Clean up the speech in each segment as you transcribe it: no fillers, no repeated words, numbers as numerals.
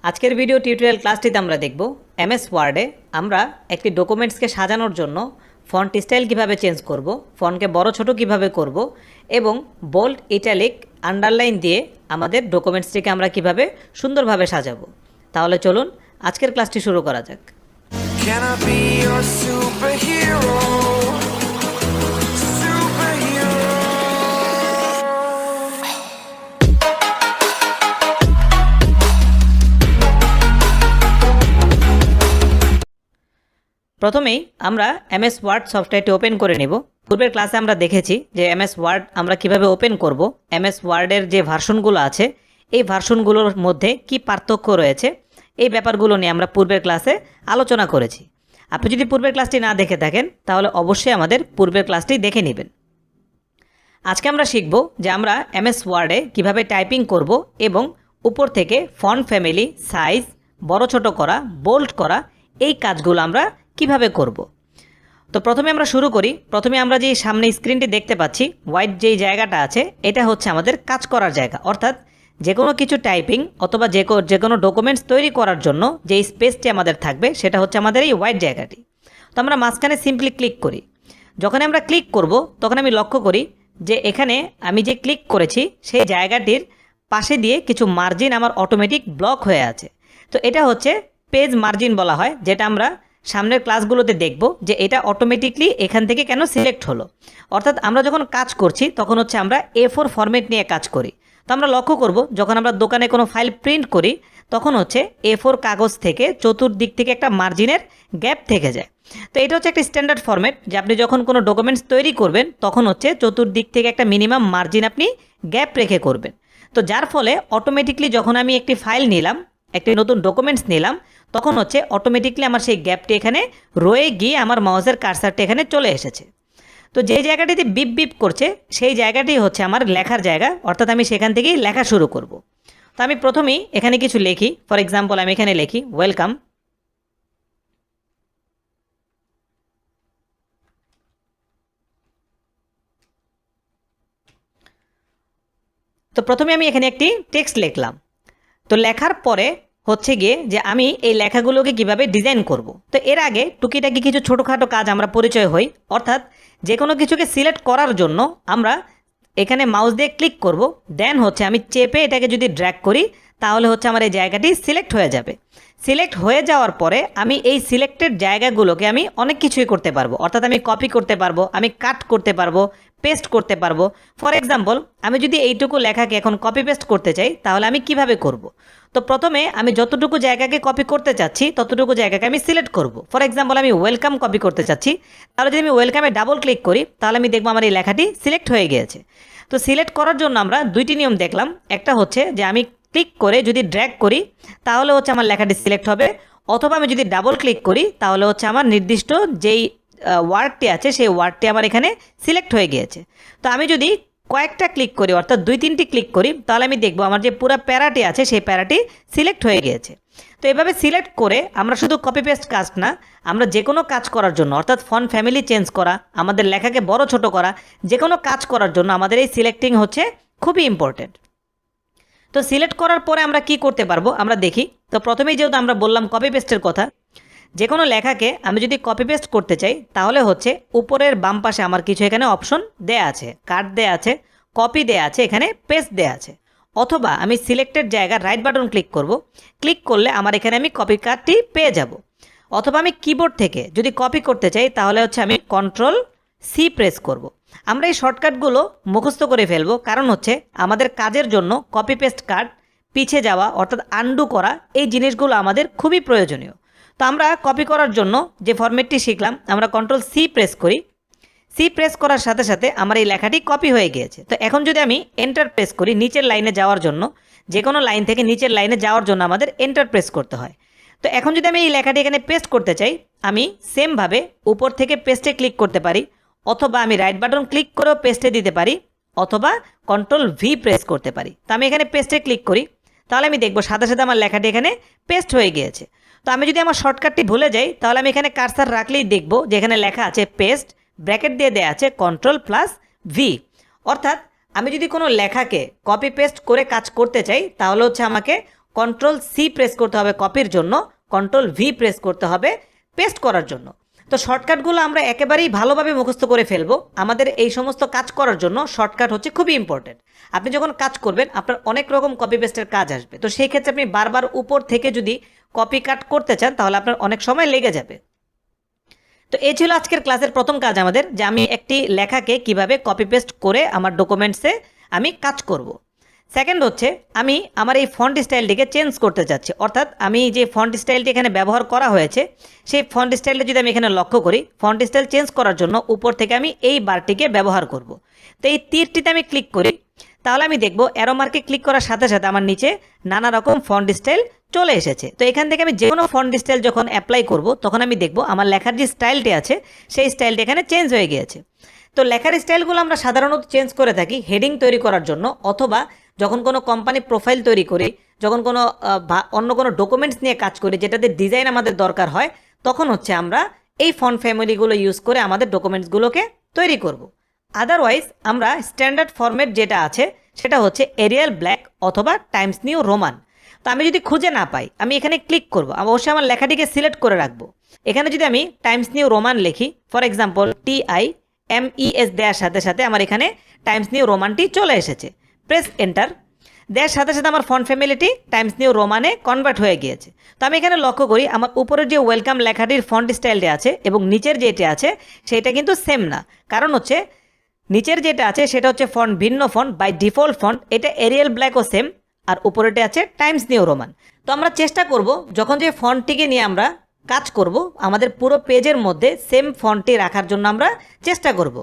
আজকের video tutorial ক্লাসটিতে আমরা দেখব এমএস ওয়ার্ডে আমরা একটি ডকুমেন্টসকে সাজানোর জন্য ফন্ট স্টাইল কিভাবে চেঞ্জ করব, ফন্টকে বড় ছোট কিভাবে করব এবং বোল্ড, ইটালিক, আন্ডারলাইন দিয়ে আমাদের ডকুমেন্টসটিকে আমরা কিভাবে সুন্দরভাবে সাজাবো। তাহলে চলুন আজকের ক্লাসটি শুরু করা যাক। Can I be your superhero? প্রথমেই আমরা এমএস ওয়ার্ড সফটওয়্যারটি ওপেন করে নেব। পূর্বের ক্লাসে আমরা দেখেছি যে এমএস ওয়ার্ড আমরা কিভাবে ওপেন করব, এমএস ওয়ার্ডের যে ভার্সনগুলো আছে এই ভার্সনগুলোর মধ্যে কি পার্থক্য রয়েছে, এই ব্যাপারগুলো নিয়ে আমরা পূর্বের ক্লাসে আলোচনা করেছি। আপনি যদি পূর্বের ক্লাসটি না দেখে থাকেন তাহলে অবশ্যই আমাদের পূর্বের ক্লাসটি দেখে নেবেন। আজকে আমরা শিখব যে আমরা এমএস ওয়ার্ডে কিভাবে টাইপিং করব এবং উপর থেকে ফন্ট ফ্যামিলি, সাইজ, বড় ছোট করা, বোল্ড করা, এই কাজগুলো আমরা কিভাবে করব। তো প্রথমে আমরা শুরু করি। প্রথমে আমরা যে সামনে স্ক্রিনটি দেখতে পাচ্ছি, হোয়াইট যেই জায়গাটা আছে এটা হচ্ছে আমাদের কাজ করার জায়গা, অর্থাৎ যে কোনো কিছু টাইপিং অথবা যে কোনো ডকুমেন্টস তৈরি করার জন্য যে স্পেসটি আমাদের থাকবে সেটা হচ্ছে আমাদের এই হোয়াইট জায়গাটি। তো আমরা মাঝখানে সিম্পলি ক্লিক করি। যখন আমরা ক্লিক করব তখন আমি লক্ষ্য করি যে এখানে আমি যে ক্লিক করেছি সেই জায়গাটির পাশে দিয়ে কিছু মার্জিন আমার অটোমেটিক ব্লক হয়ে আছে। তো এটা হচ্ছে পেজ মার্জিন বলা হয়, যেটা আমরা সামনের ক্লাসগুলোতে দেখব যে এটা অটোমেটিকলি এখান থেকে কেন সিলেক্ট হলো। অর্থাৎ আমরা যখন কাজ করছি তখন হচ্ছে আমরা A4 ফরম্যাট নিয়ে কাজ করি। তো আমরা লক্ষ্য করব যখন আমরা দোকানে কোনো ফাইল প্রিন্ট করি তখন হচ্ছে A4 কাগজ থেকে চতুর্দিক থেকে একটা মার্জিনের গ্যাপ থেকে যায়। তো এটা হচ্ছে একটা স্ট্যান্ডার্ড ফরম্যাট যে আপনি যখন কোনো ডকুমেন্টস তৈরি করবেন তখন হচ্ছে চতুর্দিক থেকে একটা মিনিমাম মার্জিন আপনি গ্যাপ রেখে করবেন। তো যার ফলে অটোমেটিকলি যখন আমি একটি ফাইল নিলাম, একটি নতুন ডকুমেন্টস নিলাম, তখন হচ্ছে অটোমেটিকলি আমার সেই গ্যাপটি এখানে রয়ে গিয়ে আমার মাউসের কার্সারটি এখানে চলে এসেছে। তো যে জায়গাটিতে বিপ বিপ করছে সেই জায়গাটি হচ্ছে আমার লেখার জায়গা, অর্থাৎ আমি সেখান থেকেই লেখা শুরু করব। তো আমি প্রথমেই এখানে কিছু লিখি। ফর এক্সাম্পল আমি এখানে লিখি ওয়েলকাম। তো প্রথমে আমি এখানে একটি টেক্সট লিখলাম। তো লেখার পরে হচ্ছে গিয়ে যে আমি এই লেখাগুলোকে কিভাবে ডিজাইন করব। তো এর আগে টুকিটাকি কিছু ছোটোখাটো কাজ আমরা পরিচয় হই, অর্থাৎ যে কোনো কিছুকে সিলেক্ট করার জন্য আমরা এখানে মাউস দিয়ে ক্লিক করব, দেন হচ্ছে আমি চেপে এটাকে যদি ড্র্যাগ করি তাহলে হচ্ছে আমার এই জায়গাটি সিলেক্ট হয়ে যাবে। সিলেক্ট হয়ে যাওয়ার পরে আমি এই সিলেক্টেড জায়গাগুলোকে আমি অনেক কিছুই করতে পারবো, অর্থাৎ আমি কপি করতে পারবো, আমি কাট করতে পারবো, পেস্ট করতে পারবো। ফর এক্সাম্পল আমি যদি এইটুকু লেখাকে এখন কপি পেস্ট করতে চাই তাহলে আমি কিভাবে করব। তো প্রথমে আমি যতটুকু জায়গাকে কপি করতে চাচ্ছি ততটুকু জায়গাকে আমি সিলেক্ট করব। ফর এক্সাম্পল আমি ওয়েলকাম কপি করতে চাচ্ছি, তাহলে যদি আমি ওয়েলকামে ডাবল ক্লিক করি তাহলে আমি দেখবো আমার এই লেখাটি সিলেক্ট হয়ে গিয়েছে। তো সিলেক্ট করার জন্য আমরা দুইটি নিয়ম দেখলাম। একটা হচ্ছে যে আমি ক্লিক করে যদি ড্র্যাগ করি তাহলে হচ্ছে আমার লেখাটি সিলেক্ট হবে, অথবা আমি যদি ডাবল ক্লিক করি তাহলে হচ্ছে আমার নির্দিষ্ট যেই ওয়ার্ডটি আছে সেই ওয়ার্ডটি আমার এখানে সিলেক্ট হয়ে গিয়েছে। তো আমি যদি কয়েকটা ক্লিক করি, অর্থাৎ 2-3টি ক্লিক করি, তাহলে আমি দেখব আমার যে পুরো প্যারাটি আছে সেই প্যারাটি সিলেক্ট হয়ে গিয়েছে। তো এভাবে সিলেক্ট করে আমরা শুধু কপি পেস্ট কাজ না, আমরা যে কোনো কাজ করার জন্য, অর্থাৎ ফন্ট ফ্যামিলি চেঞ্জ করা, আমাদের লেখাকে বড় ছোট করা, যে কোনো কাজ করার জন্য আমাদের এই সিলেক্টিং হচ্ছে খুবই ইম্পর্টেন্ট। তো সিলেক্ট করার পরে আমরা কি করতে পারবো আমরা দেখি। তো প্রথমেই যেহেতু আমরা বললাম কপি পেস্টের কথা, যে কোনো লেখাকে আমি যদি কপি পেস্ট করতে চাই তাহলে হচ্ছে উপরের বাম পাশে আমার কিছু এখানে অপশন দেয়া আছে, কাট দেয়া আছে, কপি দেয়া আছে, এখানে পেস্ট দেয়া আছে। অথবা আমি সিলেক্টেড জায়গার রাইট বাটন ক্লিক করব, ক্লিক করলে আমার এখানে আমি কপি কাটটি পেয়ে যাব। অথবা আমি কিবোর্ড থেকে যদি কপি করতে চাই তাহলে হচ্ছে আমি Ctrl+C প্রেস করব। আমরা এই শর্টকাটগুলো মুখস্থ করে ফেলবো, কারণ হচ্ছে আমাদের কাজের জন্য কপি পেস্ট কাট, পিছে যাওয়া অর্থাৎ আন্ডু করা, এই জিনিসগুলো আমাদের খুবই প্রয়োজনীয়। তো আমরা কপি করার জন্য যে ফরম্যাটটি শিখলাম আমরা Ctrl+C প্রেস করি। সি প্রেস করার সাথে সাথে আমার এই লেখাটি কপি হয়ে গিয়েছে। তো এখন যদি আমি এন্টার প্রেস করি নিচের লাইনে যাওয়ার জন্য, যে কোনো লাইন থেকে নিচের লাইনে যাওয়ার জন্য আমাদের এন্টার প্রেস করতে হয়। তো এখন যদি আমি এই লেখাটি এখানে পেস্ট করতে চাই আমি সেমভাবে উপর থেকে পেস্টে ক্লিক করতে পারি, অথবা আমি রাইট বাটন ক্লিক করেও পেস্টে দিতে পারি, অথবা Ctrl+V প্রেস করতে পারি। তো আমি এখানে পেস্টে ক্লিক করি, তাহলে আমি দেখব সাথে সাথে আমার লেখাটি এখানে পেস্ট হয়ে গিয়েছে। তো আমি যদি আমার শর্টকাটটি ভুলে যাই তাহলে আমি এখানে কার্সার রাখলেই দেখব যে এখানে লেখা আছে পেস্ট, ব্র্যাকেট দিয়ে দেওয়া আছে Ctrl+V। অর্থাৎ আমি যদি কোনো লেখাকে কপি পেস্ট করে কাজ করতে চাই তাহলে হচ্ছে আমাকে কন্ট্রোল সি প্রেস করতে হবে কপির জন্য, কন্ট্রোল ভি প্রেস করতে হবে পেস্ট করার জন্য। তো শর্টকাটগুলো আমরা একেবারেই ভালোভাবে মুখস্থ করে ফেলবো। আমাদের এই সমস্ত কাজ করার জন্য শর্টকাট হচ্ছে খুবই ইম্পর্টেন্ট। আপনি যখন কাজ করবেন আপনার অনেক রকম কপি পেস্টের কাজ আসবে, তো সেই ক্ষেত্রে আপনি বারবার উপর থেকে যদি কপি কাট করতে চান তাহলে আপনার অনেক সময় লেগে যাবে। তো এই ছিল আজকের ক্লাসের প্রথম কাজ আমাদের, যে আমি একটি লেখাকে কিভাবে কপি পেস্ট করে আমার ডকুমেন্টসে আমি কাজ করব। সেকেন্ড হচ্ছে আমি আমার এই ফন্ট স্টাইলটিকে চেঞ্জ করতে চাচ্ছি, অর্থাৎ আমি যে ফন্ট স্টাইলটি এখানে ব্যবহার করা হয়েছে সেই ফন্ট স্টাইলটা যদি আমি এখানে লক্ষ্য করি, ফন্ট স্টাইল চেঞ্জ করার জন্য উপর থেকে আমি এই বারটিকে ব্যবহার করব। তো এই তীরটিতে আমি ক্লিক করি, তাহলে আমি দেখব অ্যারো মার্কে ক্লিক করার সাথে সাথে আমার নিচে নানা রকম ফন্ট স্টাইল চলে এসেছে। তো এখান থেকে আমি যে কোনো ফন্ট স্টাইল যখন অ্যাপ্লাই করব তখন আমি দেখব আমার লেখার যে স্টাইলটি আছে সেই স্টাইলটি এখানে চেঞ্জ হয়ে গিয়েছে। তো লেখার স্টাইলগুলো আমরা সাধারণত চেঞ্জ করে থাকি হেডিং তৈরি করার জন্য, অথবা যখন কোনো কোম্পানি প্রোফাইল তৈরি করি, যখন কোনো অন্য কোনো ডকুমেন্টস নিয়ে কাজ করি যেটাতে ডিজাইন আমাদের দরকার হয়, তখন হচ্ছে আমরা এই ফন্ট ফ্যামিলিগুলো ইউজ করে আমাদের ডকুমেন্টসগুলোকে তৈরি করব। আদারওয়াইজ আমরা স্ট্যান্ডার্ড ফরম্যাট যেটা আছে সেটা হচ্ছে এরিয়াল ব্ল্যাক অথবা টাইমস নিউ রোমান। তো আমি যদি খুঁজে না পাই আমি এখানে ক্লিক করব, অবশ্যই আমার লেখাটিকে সিলেক্ট করে রাখবো। এখানে যদি আমি টাইমস নিউ রোমান লিখি, ফর এক্সাম্পল TIMES দেওয়ার সাথে সাথে আমার এখানে টাইমস নিউ রোমানটি চলে এসেছে। প্রেস এন্টার দেওয়ার সাথে সাথে আমার ফন্ট ফ্যামিলিটি টাইমস নিউ রোমানে কনভার্ট হয়ে গিয়েছে। তো আমি এখানে লক্ষ্য করি আমার উপরের যে ওয়েলকাম লেখাটির ফন্ট স্টাইলটি আছে এবং নিচের যেটি আছে সেটা কিন্তু সেম না, কারণ হচ্ছে নিচের যেটা আছে সেটা হচ্ছে ফন্ট ভিন্ন ফন্ট বাই ডিফল্ট ফন্ট, এটা এরিয়াল ব্ল্যাকও সেম, আর উপরেটা আছে টাইমস নিউ রোমান। তো আমরা চেষ্টা করব যখন যে ফন্টটিকে নিয়ে আমরা কাজ করব আমাদের পুরো পেজের মধ্যে সেম ফন্টটি রাখার জন্য আমরা চেষ্টা করব।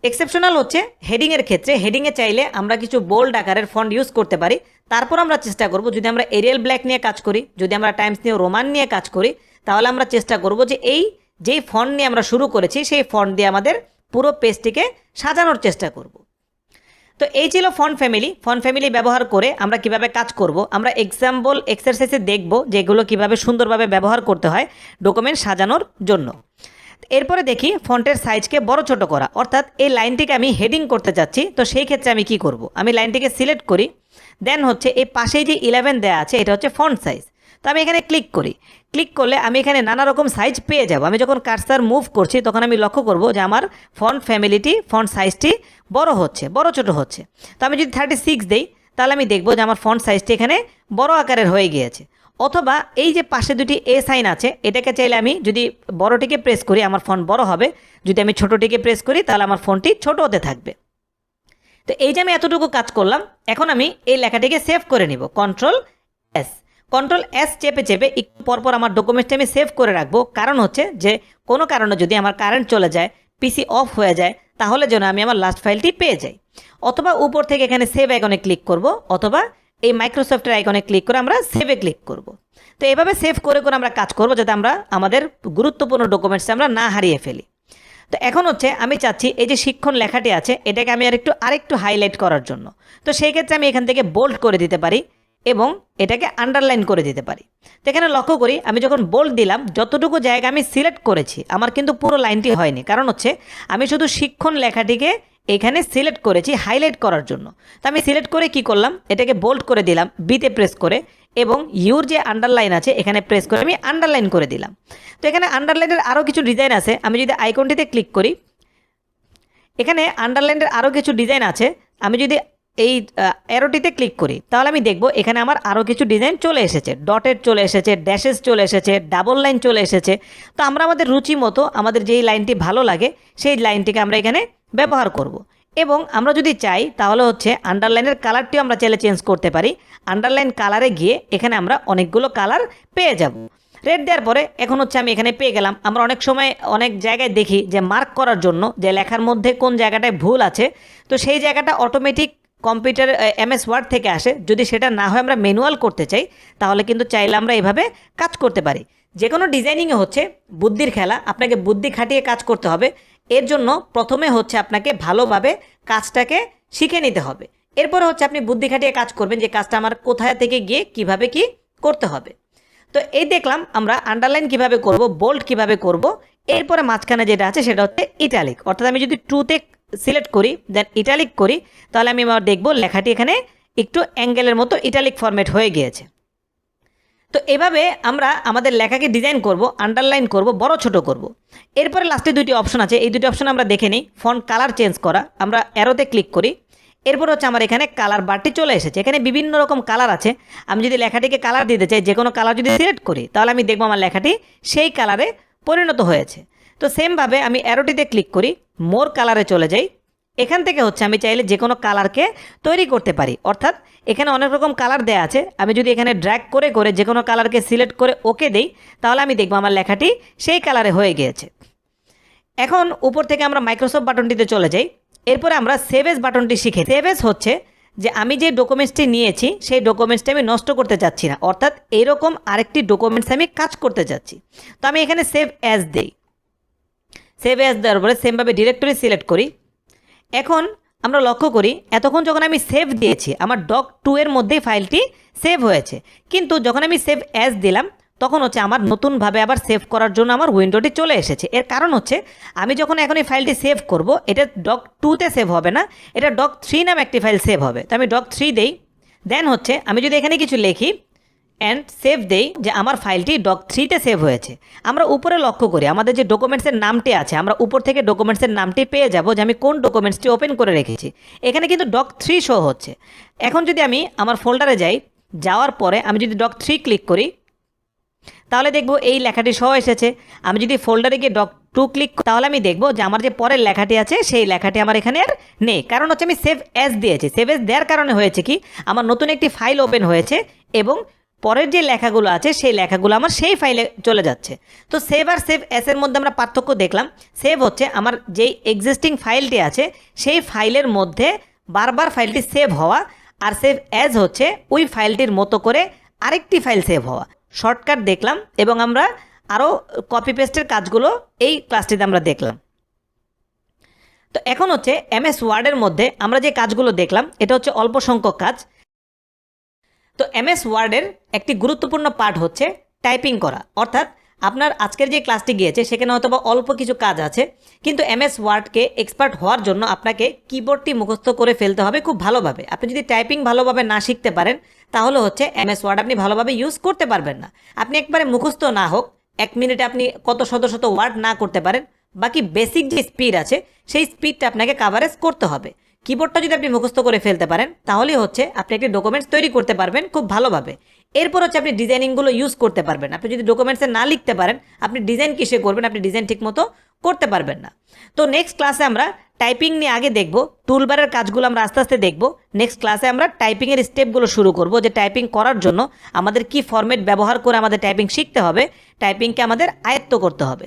এক্সেপশনাল হচ্ছে হেডিংয়ের ক্ষেত্রে, হেডিংয়ে চাইলে আমরা কিছু বোল্ড আকারের ফন্ট ইউজ করতে পারি। তারপর আমরা চেষ্টা করব যদি আমরা এরিয়াল ব্ল্যাক নিয়ে কাজ করি, যদি আমরা টাইমস নিউ রোমান নিয়ে কাজ করি, তাহলে আমরা চেষ্টা করব যে এই যেই ফন্ট নিয়ে আমরা শুরু করেছি সেই ফন্ট দিয়ে আমাদের পুরো পেজটিকে সাজানোর চেষ্টা করব। তো এই ছিল ফন্ট ফ্যামিলি। ফন্ট ফ্যামিলি ব্যবহার করে আমরা কিভাবে কাজ করব আমরা এক্সাম্পল এক্সারসাইজে দেখব যে এগুলো কীভাবে সুন্দরভাবে ব্যবহার করতে হয় ডকুমেন্ট সাজানোর জন্য। এরপরে দেখি ফন্টের সাইজকে বড় ছোট করা, অর্থাৎ এই লাইনটিকে আমি হেডিং করতে চাচ্ছি, তো সেই ক্ষেত্রে আমি কি করব, আমি লাইনটিকে সিলেক্ট করি, দেন হচ্ছে এই পাশেই যে 11 দেওয়া আছে এটা হচ্ছে ফন্ট সাইজ। তো আমি এখানে ক্লিক করি, ক্লিক করলে আমি এখানে নানা রকম সাইজ পেয়ে যাব। আমি যখন কার্সার মুভ করছি তখন আমি লক্ষ্য করব যে আমার ফন্ট ফ্যামিলিটি ফন্ট সাইজটি বড় হচ্ছে, বড় ছোট হচ্ছে। তো আমি যদি 36 দেই তাহলে আমি দেখব যে আমার ফন্ট সাইজটি এখানে বড় আকারের হয়ে গিয়েছে। অথবা এই যে পাশে দুটি এ সাইন আছে এটাকে চাইলে আমি যদি বড়টিকে প্রেস করি আমার ফন্ট বড় হবে, যদি আমি ছোটোটিকে প্রেস করি তাহলে আমার ফন্টটি ছোট হতে থাকবে। তো এই যে আমি এতটুকু কাজ করলাম, এখন আমি এই লেখাটিকে সেভ করে নিব। কন্ট্রোল এস চেপে চেপে একটু পরপর আমার ডকুমেন্টটি আমি সেভ করে রাখবো, কারণ হচ্ছে যে কোনো কারণে যদি আমার কারেন্ট চলে যায়, পিসি অফ হয়ে যায়, তাহলে যেন আমি আমার লাস্ট ফাইলটি পেয়ে যাই। অথবা উপর থেকে এখানে সেভ আইকনে ক্লিক করব, অথবা এই মাইক্রোসফটের আইকনে ক্লিক করে আমরা সেভে ক্লিক করব। তো এইভাবে সেভ করে করে আমরা কাজ করব যাতে আমরা আমাদের গুরুত্বপূর্ণ ডকুমেন্টস আমরা না হারিয়ে ফেলি। তো এখন হচ্ছে আমি চাচ্ছি এই যে শিক্ষণ লেখাটি আছে এটাকে আমি আরেকটু হাইলাইট করার জন্য, তো সেই ক্ষেত্রে আমি এখান থেকে বোল্ড করে দিতে পারি এবং এটাকে আন্ডারলাইন করে দিতে পারি। তো এখানে লক্ষ্য করি আমি যখন বোল্ড দিলাম যতটুকু জায়গা আমি সিলেক্ট করেছি আমার কিন্তু পুরো লাইনটি হয়নি, কারণ হচ্ছে আমি শুধু শিক্ষণ লেখাটিকে এখানে সিলেক্ট করেছি হাইলাইট করার জন্য। তো আমি সিলেক্ট করে কি করলাম, এটাকে বোল্ড করে দিলাম বিতে প্রেস করে, এবং ইউর যে আন্ডারলাইন আছে এখানে প্রেস করে আমি আন্ডারলাইন করে দিলাম। তো এখানে আন্ডারলাইনের আরও কিছু ডিজাইন আছে, আমি যদি আইকনটিতে ক্লিক করি এখানে আন্ডারলাইনের আরও কিছু ডিজাইন আছে। আমি যদি এই অ্যারোটিতে ক্লিক করি তাহলে আমি দেখব এখানে আমার আরও কিছু ডিজাইন চলে এসেছে, ডটেড চলে এসেছে, ড্যাশেস চলে এসেছে, ডাবল লাইন চলে এসেছে। তো আমরা আমাদের রুচি মতো আমাদের যেই লাইনটি ভালো লাগে সেই লাইনটিকে আমরা এখানে ব্যবহার করব। এবং আমরা যদি চাই তাহলে হচ্ছে আন্ডারলাইনের কালারটিও আমরা চাইলে চেঞ্জ করতে পারি। আন্ডারলাইন কালারে গিয়ে এখানে আমরা অনেকগুলো কালার পেয়ে যাব। রেড দেওয়ার পরে এখন হচ্ছে আমি এখানে পেয়ে গেলাম। আমরা অনেক সময় অনেক জায়গায় দেখি যে মার্ক করার জন্য যে লেখার মধ্যে কোন জায়গাটায় ভুল আছে, তো সেই জায়গাটা অটোমেটিক কম্পিউটার MS ওয়ার্ড থেকে আসে। যদি সেটা না হয় আমরা ম্যানুয়াল করতে চাই তাহলে কিন্তু চাইলে আমরা এভাবে কাজ করতে পারি। যে কোনো ডিজাইনিংয়ে হচ্ছে বুদ্ধির খেলা, আপনাকে বুদ্ধি খাটিয়ে কাজ করতে হবে। এর জন্য প্রথমে হচ্ছে আপনাকে ভালোভাবে কাজটাকে শিখে নিতে হবে, এরপরে হচ্ছে আপনি বুদ্ধি খাটিয়ে কাজ করবেন যে কাজটা আমার কোথায় থেকে গিয়ে কিভাবে কি করতে হবে। তো এই দেখলাম আমরা আন্ডারলাইন কিভাবে করব, বোল্ড কিভাবে করব। এরপরে মাঝখানে যেটা আছে সেটা হচ্ছে ইটালিক, অর্থাৎ আমি যদি 2তে সিলেক্ট করি দেন ইটালিক করি তাহলে আমি দেখব লেখাটি এখানে একটু অ্যাঙ্গেলের মতো ইটালিক ফরম্যাট হয়ে গিয়েছে। তো এভাবে আমরা আমাদের লেখাকে ডিজাইন করব, আন্ডারলাইন করব, বড় ছোট করব। এরপরে লাস্টে দুইটি অপশন আছে, এই দুটি অপশন আমরা দেখে নিই। ফন্ট কালার চেঞ্জ করা, আমরা অ্যারোতে ক্লিক করি। এরপর হচ্ছে আমার এখানে কালার বারটি চলে এসেছে। এখানে বিভিন্ন রকম কালার আছে। আমি যদি লেখাটিকে কালার দিতে চাই, যে কোনো কালার যদি সিলেক্ট করি, তাহলে আমি দেখবো আমার লেখাটি সেই কালারে পরিণত হয়েছে। তো সেমভাবে আমি অ্যারোটিতে ক্লিক করি, মোর কালারে চলে যাই। এখান থেকে হচ্ছে আমি চাইলে যে কোনো কালারকে তৈরি করতে পারি, অর্থাৎ এখানে অনেক রকম কালার দেওয়া আছে। আমি যদি এখানে ড্র্যাগ করে করে যে কোনো কালারকে সিলেক্ট করে ওকে দেই, তাহলে আমি দেখবো আমার লেখাটি সেই কালারে হয়ে গিয়েছে। এখন উপর থেকে আমরা মাইক্রোসফট বাটনটিতে চলে যাই। এরপরে আমরা সেভ এজ বাটনটি শিখে। সেভ এজ হচ্ছে যে আমি যে ডকুমেন্টসটি নিয়েছি সেই ডকুমেন্টসটি আমি নষ্ট করতে চাচ্ছি না, অর্থাৎ এইরকম আরেকটি ডকুমেন্টস আমি কাজ করতে চাচ্ছি। তো আমি এখানে সেভ অ্যাজ দিই। সেভ অ্যাজ দেওয়ার পরে সেমভাবে ডিরেক্টরি সিলেক্ট করি। এখন আমরা লক্ষ্য করি এতক্ষণ যখন আমি সেভ দিয়েছি আমার doc2 এর মধ্যেই ফাইলটি সেভ হয়েছে, কিন্তু যখন আমি সেভ অ্যাজ দিলাম তখন হচ্ছে আমার নতুনভাবে আবার সেভ করার জন্য আমার উইন্ডোটি চলে এসেছে। এর কারণ হচ্ছে আমি যখন এখন এই ফাইলটি সেভ করব, এটা doc2-তে সেভ হবে না, এটা doc3 নামে একটি ফাইল সেভ হবে। তো আমি doc3 দেই। দেন হচ্ছে আমি যদি এখানে কিছু লিখি অ্যান্ড সেভ দেই, যে আমার ফাইলটি doc3-তে সেভ হয়েছে। আমরা উপরে লক্ষ্য করি আমাদের যে ডকুমেন্টসের নামটি আছে, আমরা উপর থেকে ডকুমেন্টসের নামটি পেয়ে যাব যে আমি কোন ডকুমেন্টসটি ওপেন করে রেখেছি। এখানে কিন্তু doc3 শো হচ্ছে। এখন যদি আমি আমার ফোল্ডারে যাই, যাওয়ার পরে আমি যদি doc3 ক্লিক করি, তাহলে দেখব এই লেখাটি সহ এসেছে। আমি যদি ফোল্ডারে গিয়ে doc2 ক্লিক করি, তাহলে আমি দেখব যে আমার যে পরের লেখাটি আছে সেই লেখাটি আমার এখানে আর নেই, কারণ হচ্ছে আমি সেভ অ্যাজ দিয়েছি। সেভ অ্যাজ দেওয়ার কারণে হয়েছে কি, আমার নতুন একটি ফাইল ওপেন হয়েছে এবং পরের যে লেখাগুলো আছে সেই লেখাগুলো আমার সেই ফাইলে চলে যাচ্ছে। তো সেভ আর সেভ অ্যাসের মধ্যে আমরা পার্থক্য দেখলাম। সেভ হচ্ছে আমার যেই এক্সিস্টিং ফাইলটি আছে সেই ফাইলের মধ্যে বারবার ফাইলটি সেভ হওয়া, আর সেভ অ্যাজ হচ্ছে ওই ফাইলটির মতো করে আরেকটি ফাইল সেভ হওয়া। শর্টকাট দেখলাম এবং আমরা আরও কপি পেস্টের কাজগুলো এই ক্লাসটিতে আমরা দেখলাম। তো এখন হচ্ছে এমএস ওয়ার্ডের মধ্যে আমরা যে কাজগুলো দেখলাম এটা হচ্ছে অল্প সংখ্যক কাজ। তো এমএস ওয়ার্ডের একটি গুরুত্বপূর্ণ পার্ট হচ্ছে টাইপিং করা, অর্থাৎ আপনার আজকের যে ক্লাসটি গিয়েছে সেখানে হয়তো বা অল্প কিছু কাজ আছে, কিন্তু এমএস ওয়ার্ডকে এক্সপার্ট হওয়ার জন্য আপনাকে কিবোর্ডটি মুখস্থ করে ফেলতে হবে খুব ভালোভাবে। আপনি যদি টাইপিং ভালোভাবে না শিখতে পারেন তাহলে হচ্ছে এমএস ওয়ার্ড আপনি ভালোভাবে ইউজ করতে পারবেন না। আপনি একবারে মুখস্থ না হোক, 1 মিনিটে আপনি কত শত শত ওয়ার্ড না করতে পারেন, বাকি বেসিক যে স্পিড আছে সেই স্পিডটা আপনাকে কাভারেজ করতে হবে। কিবোর্ডটা যদি আপনি মুখস্থ করে ফেলতে পারেন তাহলেই হচ্ছে আপনি একটি ডকুমেন্টস তৈরি করতে পারবেন খুব ভালোভাবে। এরপর হচ্ছে আপনি ডিজাইনিংগুলো ইউজ করতে পারবেন। আপনি যদি ডকুমেন্টসে না লিখতে পারেন আপনি ডিজাইন কিসে করবেন, আপনি ডিজাইন ঠিকমতো করতে পারবেন না। তো নেক্সট ক্লাসে আমরা টাইপিং নিয়ে আগে দেখব, টুলবারের কাজগুলো আমরা আস্তে আস্তে দেখব। নেক্সট ক্লাসে আমরা টাইপিংয়ের স্টেপগুলো শুরু করব, যে টাইপিং করার জন্য আমাদের কি ফরম্যাট ব্যবহার করে আমাদের টাইপিং শিখতে হবে, টাইপিংকে আমাদের আয়ত্ত করতে হবে।